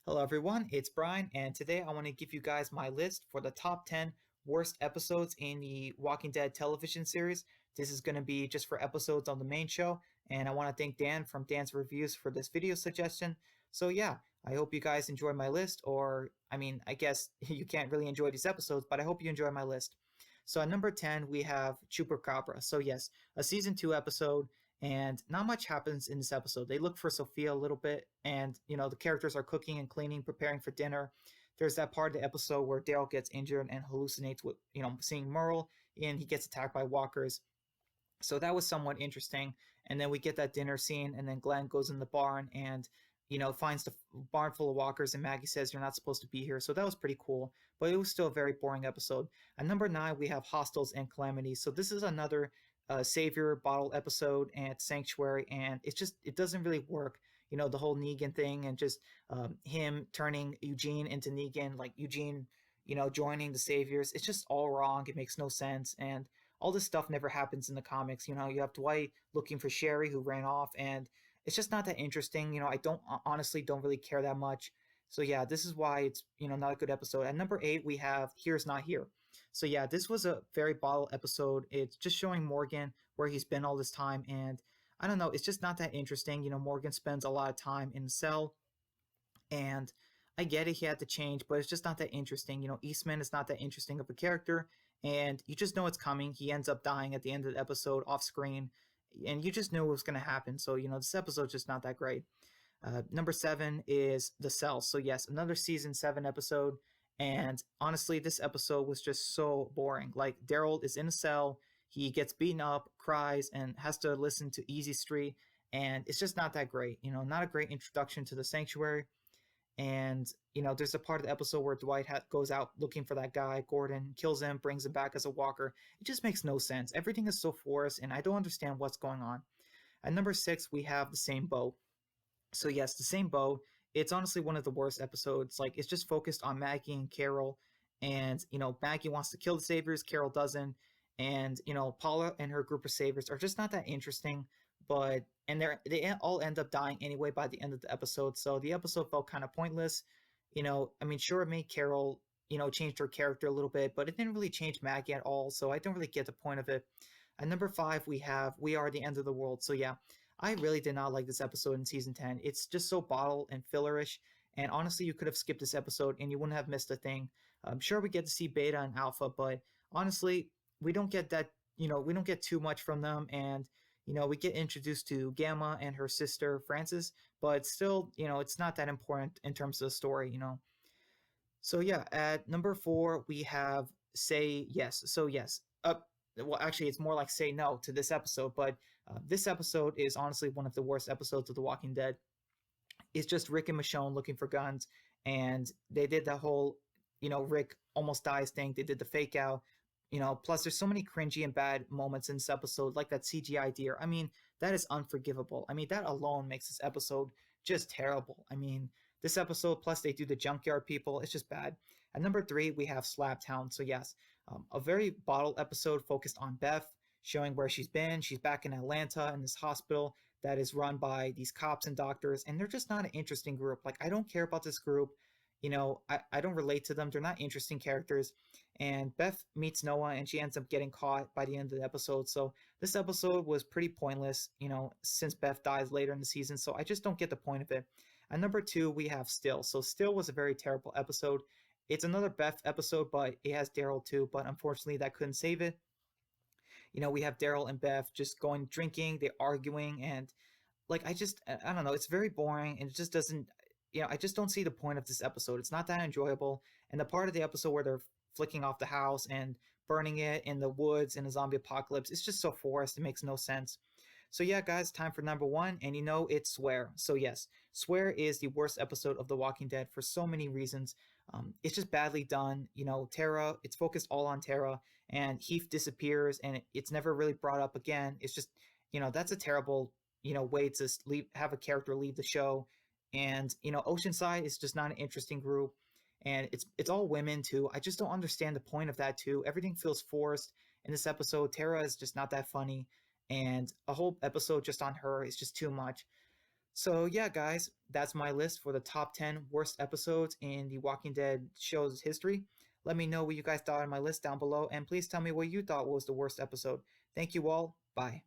Hello, everyone. It's Brian, and today I want to give you guys my list for the top 10 worst episodes in the Walking Dead television series. This is going to be just for episodes on the main show, and I want to thank Dan from Dan's Reviews for this video suggestion. So, yeah, I hope you guys enjoy my list, or I guess you can't really enjoy these episodes, but I hope you enjoy my list. So, at number 10, we have Chupacabra. So, yes, a season 2 episode and not much happens in this episode. They look for Sophia a little bit, and the characters are cooking and cleaning, preparing for dinner. There's that part of the episode where Daryl gets injured and hallucinates with seeing Merle, and he gets attacked by walkers. So that was somewhat interesting. And then we get that dinner scene, and then Glenn goes in the barn and finds the barn full of walkers, and Maggie says you're not supposed to be here. So that was pretty cool, but it was still a very boring episode. At number 9, we have Hostiles and Calamities. So this is another Savior bottle episode and Sanctuary, and it doesn't really work. The whole Negan thing, and just him turning Eugene into Negan, like Eugene, joining the Saviors. It's just all wrong. It makes no sense, and all this stuff never happens in the comics. You have Dwight looking for Sherry, who ran off, and it's just not that interesting. I don't honestly don't really care that much. So yeah, this is why it's not a good episode. At number 8, we have Here's Not Here. So yeah, this was a very bottle episode. It's just showing Morgan where he's been all this time, and I don't know, it's just not that interesting. Morgan spends a lot of time in the cell, and I get it, he had to change, but it's just not that interesting. Eastman is not that interesting of a character, and you just know it's coming. He ends up dying at the end of the episode off screen, and you just knew it was going to happen. So, this episode's just not that great. Number 7 is The Cell. So, yes, another season 7 episode. And honestly, this episode was just so boring. Like, Daryl is in a cell, he gets beaten up, cries, and has to listen to Easy Street. And it's just not that great. Not a great introduction to the Sanctuary. And, there's a part of the episode where Dwight goes out looking for that guy, Gordon, kills him, brings him back as a walker. It just makes no sense. Everything is so forced, and I don't understand what's going on. At number 6, we have The Same Boat. So, yes, The Same Boat. It's honestly one of the worst episodes. Like, it's just focused on Maggie and Carol. And, Maggie wants to kill the Saviors, Carol doesn't. And, Paula and her group of Saviors are just not that interesting. And they all end up dying anyway by the end of the episode. So the episode felt kind of pointless. Sure, it made Carol, changed her character a little bit, but it didn't really change Maggie at all. So I don't really get the point of it. At number 5, we have We Are the End of the World. So yeah, I really did not like this episode in season 10. It's just so bottle and fillerish. And honestly, you could have skipped this episode and you wouldn't have missed a thing. I'm sure we get to see Beta and Alpha, but honestly, we don't get that, we don't get too much from them. And we get introduced to Gamma and her sister Frances, but still, it's not that important in terms of the story. So yeah, at number 4, we have Say Yes. So yes, well, actually, it's more like Say No to this episode, but this episode is honestly one of the worst episodes of The Walking Dead. It's just Rick and Michonne looking for guns, and they did the whole, Rick almost dies thing. They did the fake out. Plus there's so many cringy and bad moments in this episode, like that CGI deer. That is unforgivable. That alone makes this episode just terrible. This episode, plus they do the junkyard people, it's just bad. At number 3, we have Slabtown. So yes, a very bottle episode focused on Beth, showing where she's been. She's back in Atlanta in this hospital that is run by these cops and doctors, and they're just not an interesting group. Like, I don't care about this group. I don't relate to them. They're not interesting characters. And Beth meets Noah, and she ends up getting caught by the end of the episode. So this episode was pretty pointless, since Beth dies later in the season. So I just don't get the point of it. At number 2, we have Still. So Still was a very terrible episode. It's another Beth episode, but it has Daryl too. But unfortunately, that couldn't save it. We have Daryl and Beth just going drinking, they're arguing, and like I don't know, it's very boring, and it just doesn't. I just don't see the point of this episode. It's not that enjoyable. And the part of the episode where they're flicking off the house and burning it in the woods in a zombie apocalypse, it's just so forced. It makes no sense. So yeah, guys, time for number 1, and it's Swear. So yes, Swear is the worst episode of The Walking Dead for so many reasons. It's just badly done. Tara, it's focused all on Tara, and Heath disappears, and it's never really brought up again. It's just, that's a terrible, way to have a character leave the show. And Oceanside is just not an interesting group, and it's all women too. I just don't understand the point of that too. Everything feels forced in this episode. Tara is just not that funny, and a whole episode just on her is just too much. So, yeah, guys, that's my list for the top 10 worst episodes in the Walking Dead show's history. Let me know what you guys thought on my list down below, and please tell me what you thought was the worst episode. Thank you all. Bye.